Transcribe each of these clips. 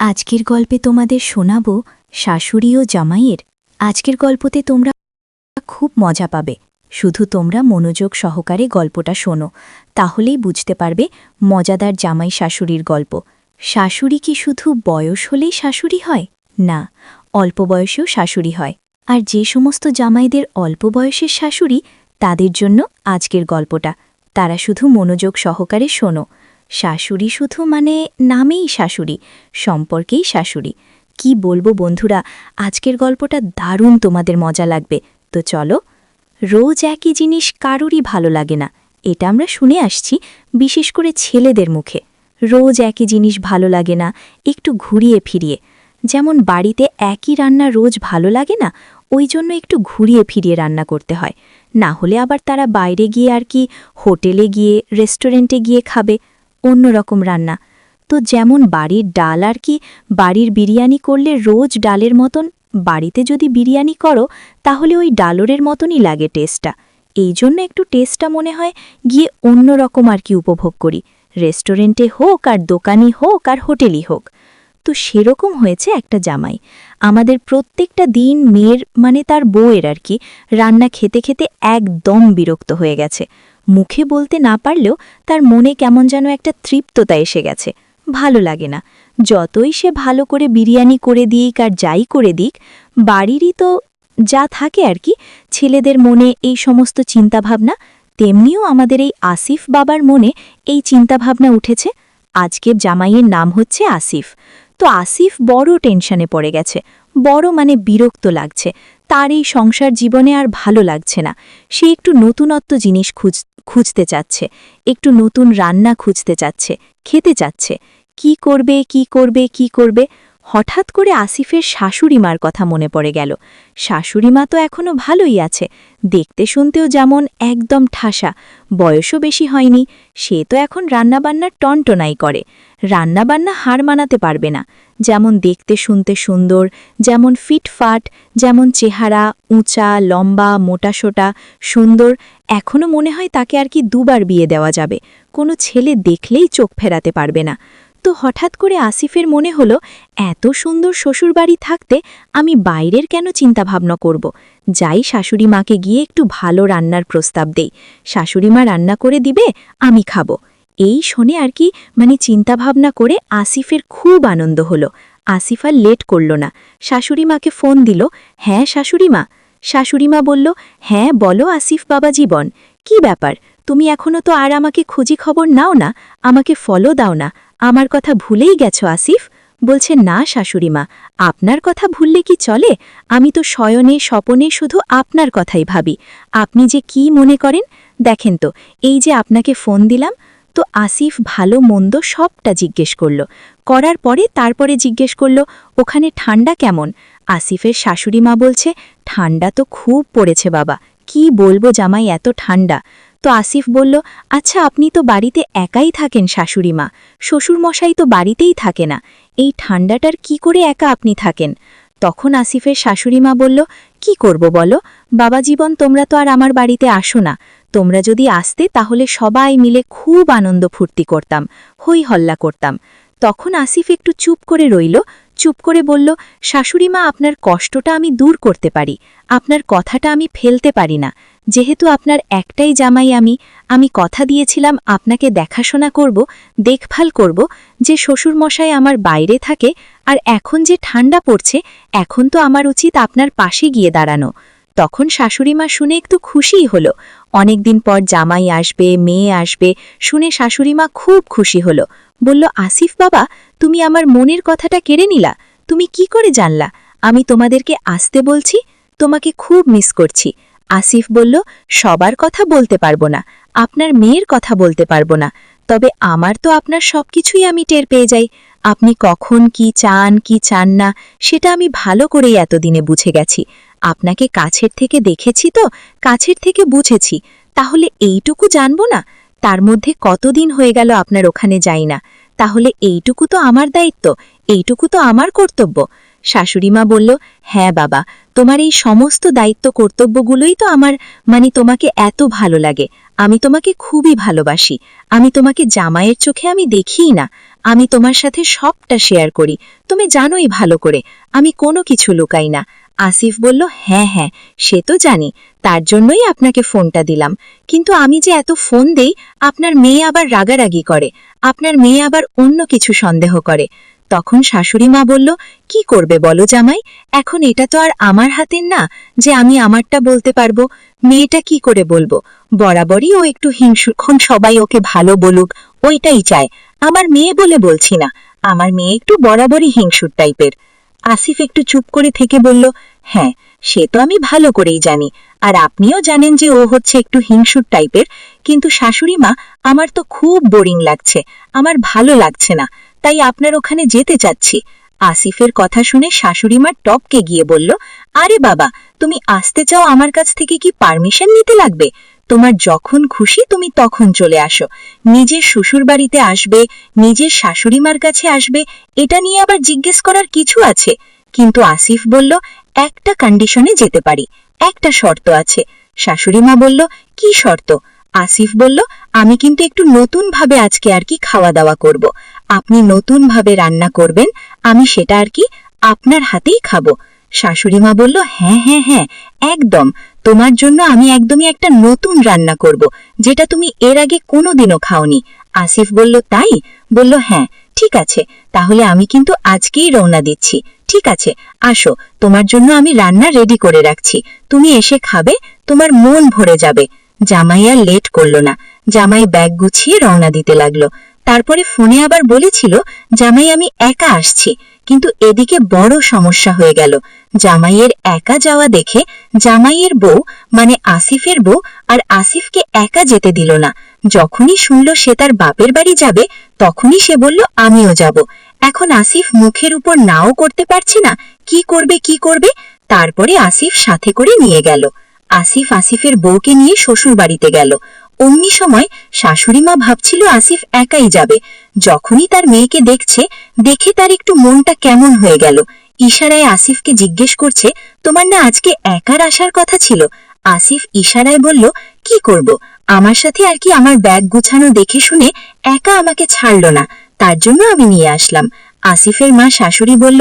আজকের গল্পে তোমাদের শোনাবো শাশুড়ি ও জামাইয়ের। আজকের গল্পতে তোমরা খুব মজা পাবে। শুধু তোমরা মনোযোগ সহকারে গল্পটা শোনো, তাহলেই বুঝতে পারবে মজাদার জামাই শাশুড়ির গল্প। শাশুড়ি কি শুধু বয়স হলেই শাশুড়ি হয়? না, অল্প বয়সেও শাশুড়ি হয়। আর যে সমস্ত জামাইদের অল্প বয়সের শাশুড়ি, তাদের জন্য আজকের গল্পটা। তারা শুধু মনোযোগ সহকারে শোনো। শাশুড়ি শুধু মানে নামেই শাশুড়ি, সম্পর্কেই শাশুড়ি। কি বলবো বন্ধুরা, আজকের গল্পটা দারুণ, তোমাদের মজা লাগবে। তো চলো। রোজ একই জিনিস কারোরই ভালো লাগে না, এটা আমরা শুনে আসছি, বিশেষ করে ছেলেদের মুখে। রোজ একই জিনিস ভালো লাগে না, একটু ঘুরিয়ে ফিরিয়ে। যেমন বাড়িতে একই রান্না রোজ ভালো লাগে না, ওই জন্য একটু ঘুরিয়ে ফিরিয়ে রান্না করতে হয়। না হলে আবার তারা বাইরে গিয়ে আর কি, হোটেলে গিয়ে, রেস্টুরেন্টে গিয়ে খাবে অন্যরকম রান্না। তো যেমন বাড়ির ডাল আর কি, বাড়ির বিরিয়ানি করলে রোজ ডালের মতন, বাড়িতে যদি বিরিয়ানি করো তাহলে ওই ডালরের মতনই লাগে টেস্টটা। এই জন্য একটু টেস্টটা মনে হয় গিয়ে অন্যরকম আর কি উপভোগ করি, রেস্টুরেন্টে হোক আর দোকানি হোক আর হোটেলই হোক। তো সেরকম হয়েছে একটা জামাই। আমাদের প্রত্যেকটা দিন মেয়ের মানে তার বউয়ের আর কি রান্না খেতে খেতে একদম বিরক্ত হয়ে গেছে। মুখে বলতে না পারলেও তার মনে কেমন যেন একটা তৃপ্ততা এসে গেছে, ভালো লাগে না। যতই সে ভালো করে বিরিয়ানি করে দিক আর যাই করে দিক, বাড়িরই তো যা থাকে আর কি, ছেলেদের মনে এই সমস্ত চিন্তাভাবনা। তেমনিও আমাদের এই আসিফ বাবার মনে এই চিন্তাভাবনা উঠেছে। আজকের জামাইয়ের নাম হচ্ছে আসিফ। তো আসিফ বড় টেনশনে পড়ে গেছে, বড় মানে বিরক্ত লাগছে। তার এই সংসার জীবনে আর ভালো লাগছে না। সে একটু নতুনত্ব জিনিস খুঁজতে চাচ্ছে, একটু নতুন রান্না খুঁজতে চাচ্ছে, খেতে চাচ্ছে। কি করবে কি করবে কি করবে? হঠাৎ করে আসিফের শাশুড়িমার কথা মনে পড়ে গেল। শাশুড়িমা তো এখনও ভালোই আছে, দেখতে শুনতেও যেমন একদম ঠাসা, বয়সও বেশি হয়নি। সে তো এখন রান্নাবান্নার টনটনাই করে, রান্নাবান্না হার মানাতে পারবে না। যেমন দেখতে শুনতে সুন্দর, যেমন ফিটফাট, যেমন চেহারা, উঁচা লম্বা মোটাসোটা সুন্দর, এখনও মনে হয় তাকে আর কি দুবার বিয়ে দেওয়া যাবে, কোনো ছেলে দেখলেই চোখ ফেরাতে পারবে না। তো হঠাৎ করে আসিফের মনে হলো, এত সুন্দর শ্বশুরবাড়ি থাকতে আমি বাইরের কেন চিন্তাভাবনা করব। যাই শাশুড়ি মাকে গিয়ে একটু ভালো রান্নার প্রস্তাব দেই, শাশুড়িমা রান্না করে দিবে, আমি খাবো। এই শোনে আর কি মানে চিন্তাভাবনা করে আসিফের খুব আনন্দ হলো। আসিফ আর লেট করল না, শাশুড়িমাকে ফোন দিল। হ্যাঁ শাশুড়িমা। শাশুড়িমা বলল, হ্যাঁ বলো আসিফ বাবা জীবন, কি ব্যাপার? তুমি এখনো তো আর আমাকে খোঁজি খবর নাও না, আমাকে ফলো দাও না, আমার কথা ভুলেই গেছো আসিফ? বলছে, না শাশুড়িমা, আপনার কথা ভুললে কি চলে? আমি তো শয়নে স্বপনে শুধু আপনার কথাই ভাবি। আপনি যে কি মনে করেন দেখেন তো, এই যে আপনাকে ফোন দিলাম। তো আসিফ ভালো মন্দ সবটা জিজ্ঞেস করল, করার পরে তারপরে জিজ্ঞেস করল, ওখানে ঠান্ডা কেমন? আসিফের শাশুড়িমা বলছে, ঠান্ডা তো খুব পড়েছে বাবা, কি বলবো জামাই, এত ঠান্ডা। তো আসিফ বলল, আচ্ছা আপনি তো বাড়িতে একাই থাকেন শাশুড়িমা, শ্বশুরমশাই তো বাড়িতেই থাকে না, এই ঠান্ডাটার কি করে একা আপনি থাকেন? তখন আসিফের শাশুড়িমা বলল, কি করব বলো বাবা জীবন, তোমরা তো আর আমার বাড়িতে আসো না। তোমরা যদি আসতে তাহলে সবাই মিলে খুব আনন্দ ফুর্তি করতাম, হই হল্লা করতাম। তখন আসিফ একটু চুপ করে রইল, চুপ করে বলল, শাশুড়িমা আপনার কষ্টটা আমি দূর করতে পারি, আপনার কথাটা আমি ফেলতে পারি না। যেহেতু আপনার একটাই জামাই আমি কথা দিয়েছিলাম আপনাকে দেখাশোনা করব, দেখভাল করব। যে শ্বশুরমশাই আমার বাইরে থাকে, আর এখন যে ঠান্ডা পড়ছে, এখন তো আমার উচিত আপনার পাশে গিয়ে দাঁড়ানো। তখন শাশুড়িমা শুনে একটু খুশিই হলো। অনেকদিন পর জামাই আসবে, মেয়ে আসবে শুনে শাশুড়িমা খুব খুশি হলো। বলল, আসিফ বাবা, তুমি আমার মনের কথাটা কেড়ে নিলা, তুমি কি করে জানলা আমি তোমাদেরকে আসতে বলছি? তোমাকে খুব মিস করছি। আসিফ বলল, সবার কথা বলতে পারবো না, আপনার মেয়ের কথা বলতে পারবো না, তবে আমার তো আপনার সবকিছুই আমি টের পেয়ে যাই। আপনি কখন কি চান কি চান না সেটা আমি ভালো করেই এতদিনে বুঝে গেছি। আপনাকে কাছের থেকে দেখেছি তো, কাছের থেকে বুঝেছি, তাহলে এইটুকু জানবো না? তার মধ্যে কতদিন হয়ে গেল আপনার ওখানে যাই না, তাহলে এইটুকু তো আমার দায়িত্ব, এইটুকু তো আমার কর্তব্য। শাশুড়িমা বলল, হ্যাঁ বাবা, তোমার এই সমস্ত দায়িত্ব কর্তব্যগুলোই তো আমার, মানে তোমাকে এত ভালো লাগে, আমি তোমাকে খুবই ভালোবাসি, আমি তোমাকে জামাইয়ের চোখে আমি দেখিই না, আমি তোমার সাথে সবটা শেয়ার করি, তুমি জানোই ভালো করে আমি কোনো কিছু লুকাই না। আসিফ বলল, হ্যাঁ হ্যাঁ, সে তো জানি, তার জন্যই আপনাকে ফোনটা দিলাম। কিন্তু আমি যে এত ফোন দেই, আপনার মেয়ে আবার রাগারাগি করে, আপনার মেয়ে আবার অন্য কিছু সন্দেহ করে। তখন শাশুড়ি মা বলল, কি করবে বলো জামাই, এখন এটা তো আর আমার হাতের না যে আমি আমারটা বলতে পারবো। মেয়েটা কি করে বলবো, বরাবরই ও একটু হিংসুখন, সবাই ওকে ভালো বলুক ওইটাই চায়। আমার মেয়ে বলে বলছি না, আমার মেয়ে একটু বরাবরই হিংসুর টাইপের। আসিফ একটু চুপ করে থেকে বলল, হ্যাঁ সে তো আমি ভালো করেই জানি, আর আপনিও জানেন যে ও হচ্ছে একটু হিংসুর টাইপের। কিন্তু শাশুড়ি মা, আমার তো খুব বোরিং লাগছে, আমার ভালো লাগছে না, তাই আপনার ওখানে যেতে চাচ্ছি। আসিফের কথা শুনে শাশুড়ি মা টপকে গিয়ে বলল, আরে বাবা, তুমি আসতে চাও, আমার কাছ থেকে কি পারমিশন নিতে লাগবে? তোমার যখন খুশি তুমি তখন চলে আসো, নিজের শ্বশুর বাড়িতে আসবে, নিজের শাশুড়ি মার কাছে আসবে, এটা নিয়ে আবার জিজ্ঞেস করার কিছু আছে? কিন্তু আসিফ বলল, একটা কন্ডিশনে যেতে পারি, একটা শর্ত আছে। শাশুড়ি মা বলল, কি শর্ত? আসিফ বলল, আমি কিন্তু একটু নতুন ভাবে আজকে আর কি খাওয়া দাওয়া করব, আপনি নতুন ভাবে রান্না করবেন, আমি সেটা আর কি আপনার হাতেই খাবো। শাশুড়ি মা বলল, হ্যাঁ হ্যাঁ হ্যাঁ, একদম, তোমার জন্য আমি একদমই একটা নতুন রান্না করব, যেটা তুমি এর আগে কোনোদিনও খাওনি। আসিফ বলল, তাই? বলল, হ্যাঁ ঠিক আছে, তাহলে আমি কিন্তু আজকেই রওনা দিচ্ছি। ঠিক আছে, আসো, তোমার জন্য আমি রান্না রেডি করে রাখছি, তুমি এসে খাবে, তোমার মন ভরে যাবে। জামাই আর লেট করল না, জামাই ব্যাগ গুছিয়ে রওনা দিতে লাগলো। তারপরে ফোনে আবার বলেছিল, জামাই আমি একা আসছি, কিন্তু এদিকে বড় সমস্যা হয়ে গেল। জামাইয়ের একা যাওয়া দেখে জামাইয়ের বউ মানে আসিফের বউ আর আসিফকে একা যেতে দিল না। যখনই শুনল সে তার বাপের বাড়ি যাবে, তখনই সে বলল, আমিও যাব। এখন আসিফ মুখের উপর নাও করতে পারছে না, কি করবে কি করবে। তারপরে আসিফ সাথে করে নিয়ে গেল। আসিফ আসিফের বউকে নিয়ে শ্বশুর বাড়িতে গেল। অমনি সময় শাশুড়ি মা ভাবছিল আসিফ একাই যাবে। যখনই তার মেয়েকে দেখছে, দেখে তার একটু মনটা কেমন হয়ে গেল। ইশারায় আসিফকে জিজ্ঞেস করছে, তোমার না আজকে একার আসার কথা ছিল? আসিফ ইশারায় বলল, কি করব, আমার সাথে আর কি আমার ব্যাগ গুছানো দেখে শুনে একা আমাকে ছাড়ল না, তার জন্য আমি নিয়ে আসলাম। আসিফের মা শাশুড়ি বলল,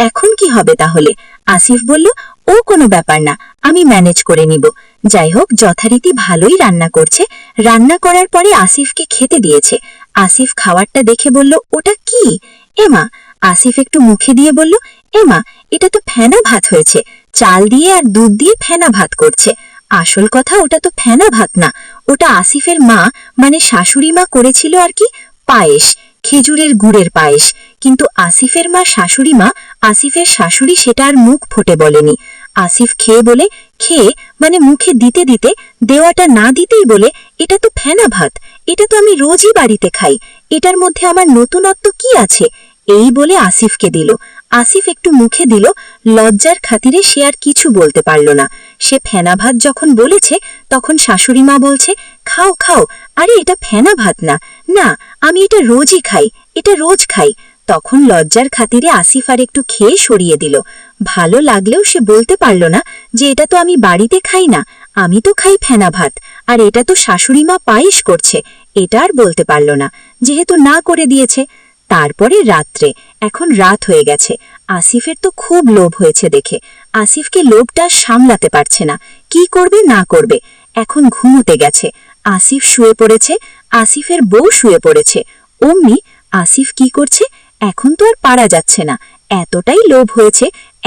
এখন কি হবে তাহলে? আসিফ বলল, ও কোনো ব্যাপার না, আমি ম্যানেজ করে নিব। যাই হোক, যথারীতি ভালোই রান্না করছে। রান্না করার পরে আসিফকে খেতে দিয়েছে। আসিফ খাবারটা দেখে বলল, ওটা কি? এমা। আসিফ একটু মুখে দিয়ে বলল, এমা, এটা তো ফেনা ভাত হয়েছে, চাল দিয়ে আর দুধ দিয়ে ফেনা ভাত করছে। আসল কথা, ওটা তো ফেনা ভাত না, ওটা আসিফের মা মানে শাশুড়ি মা করেছিল আর কি পায়েস, খেজুরের গুড়ের পায়েস। কিন্তু আসিফের মা শাশুড়ি মা, আসিফের শাশুড়ি সেটা আর মুখ ফুটে বলেনি। আসিফ খেয়ে বলে, খেয়ে মানে মুখে দিতে দিতে, দেওয়াটা না দিতেই বলে, এটা তো ফেনা ভাত, এটা তো আমি রোজই বাড়িতে খাই, এটার মধ্যে আমার নতুনত্ব কি আছে? এই বলে আসিফকে দিল। আসিফ একটু মুখে দিল, লজ্জার খাতিরে সে আর কিছু বলতে পারল না। সে ফেনা ভাত যখন বলেছে, তখন শাশুড়ি মা বলছে, খাও খাও, আরে এটা ফেনা ভাত না, না আমি এটা রোজই খাই, এটা রোজ খাই। তখন লজ্জার খাতিরে আসিফ আর একটু খেয়ে সরিয়ে দিল। ভালো লাগলেও সে বলতে পারল না যে এটা তো আমি বাড়িতে খাই না, আমি তো খাই ফেনা ভাত, আর এটা তো শাশুড়ি মা পায়েস করছে, এটা আর বলতে পারল না, যেহেতু না করে দিয়েছে। তারপরে রাত্রে, এখন রাত হয়ে গেছে, আসিফের তো খুব লোভ হয়েছে দেখে। আসিফকে লোভটা সামলাতে পারছে না, কি করবে না করবে। এখন ঘুমোতে গেছে, আসিফ শুয়ে পড়েছে, আসিফের বউ শুয়ে পড়েছে। অমনি আসিফ কি করছে, এখন তো আর পারা যাচ্ছে না, এতটাই লোভ হয়েছে।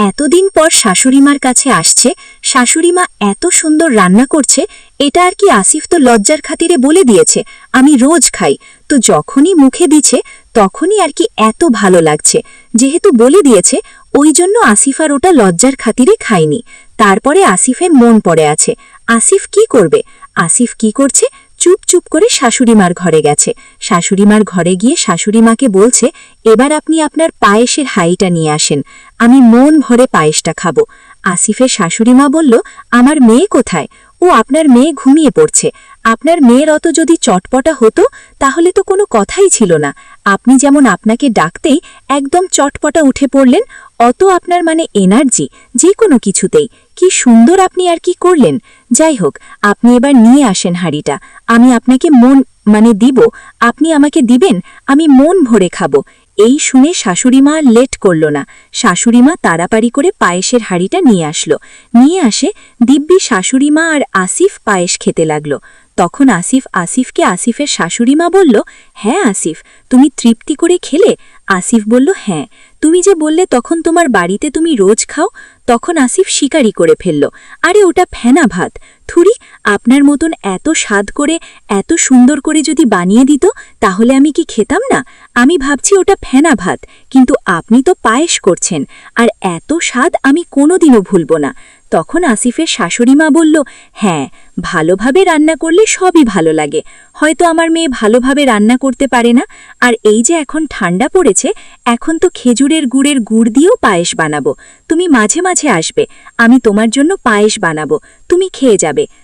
এতদিন পর শাশুড়িমার কাছে আসছে, শাশুড়িমা এত সুন্দর রান্না করছে, এটা আর কি আসিফ তো লজ্জার খাতিরে বলে দিয়েছে আমি রোজ খাই, তো যখনই মুখে দিছে তখনই আর কি এত ভালো লাগছে। যেহেতু বলে দিয়েছে, ওই জন্য আসিফ আর ওটা লজ্জার খাতিরে খায়নি। তারপরে আসিফের মন পড়ে আছে, আসিফ কি করবে? আসিফ কি করছে, চুপ চুপ করে শাশুড়িমার ঘরে গেছে। শাশুড়িমার ঘরে গিয়ে শাশুড়িমাকে বলছে, এবার আপনি আপনার পায়েসের হাঁড়িটা নিয়ে আসেন, আমি মন ভরে পায়েসটা খাবো। আসিফের শাশুড়িমা বলল, আমার মেয়ে কোথায়? ও আপনার মেয়ে ঘুমিয়ে পড়ছে। আপনার মেয়ের অত যদি চটপটা হতো তাহলে তো কোনো কথাই ছিল না, আপনি যেমন আপনাকে ডাকতেই একদম চটপটা উঠে পড়লেন, অত আপনার মানে এনার্জি যে কোনো কিছুতেই, কি সুন্দর আপনি আর কি করলেন। যাই হোক, আপনি এবার নিয়ে আসেন হাঁড়িটা, আমি আপনাকে দিব, আপনি আমাকে দিবেন, আমি মন ভরে খাবো। এই শুনে শাশুড়িমা আর লেট করল না। শাশুড়িমা তাড়াতাড়ি করে পায়েসের হাঁড়িটা নিয়ে আসলো। নিয়ে আসে দিব্যি শাশুড়িমা আর আসিফ পায়েস খেতে লাগলো। তখন আসিফকে আসিফের শাশুড়িমা বলল, হ্যাঁ আসিফ, তুমি তৃপ্তি করে খেলে? আসিফ বলল, হ্যাঁ। তুমি যে বললে তখন তোমার বাড়িতে তুমি রোজ খাও। তখন আসিফ স্বীকারই করে ফেলল, আরে ওটা ফেনা ভাত। থুরি, আপনার মতন এত স্বাদ করে এত সুন্দর করে যদি বানিয়ে দিত তাহলে আমি কি খেতাম না? আমি ভাবছি ওটা ফেনা ভাত, কিন্তু আপনি তো পায়েস করছেন, আর এত স্বাদ আমি কোনোদিনও ভুলব না। তখন আসিফের শাশুড়িমা বলল, হ্যাঁ, ভালোভাবে রান্না করলে সবই ভালো লাগে। হয়তো আমার মেয়ে ভালোভাবে রান্না করতে পারে না, আর এই যে এখন ঠান্ডা পড়েছে, এখন তো খেজুরের গুড়ের গুড় দিয়েও পায়েস বানাবো। তুমি মাঝে মাঝে আসবে, আমি তোমার জন্য পায়েস বানাবো, তুমি খেয়ে যাবে।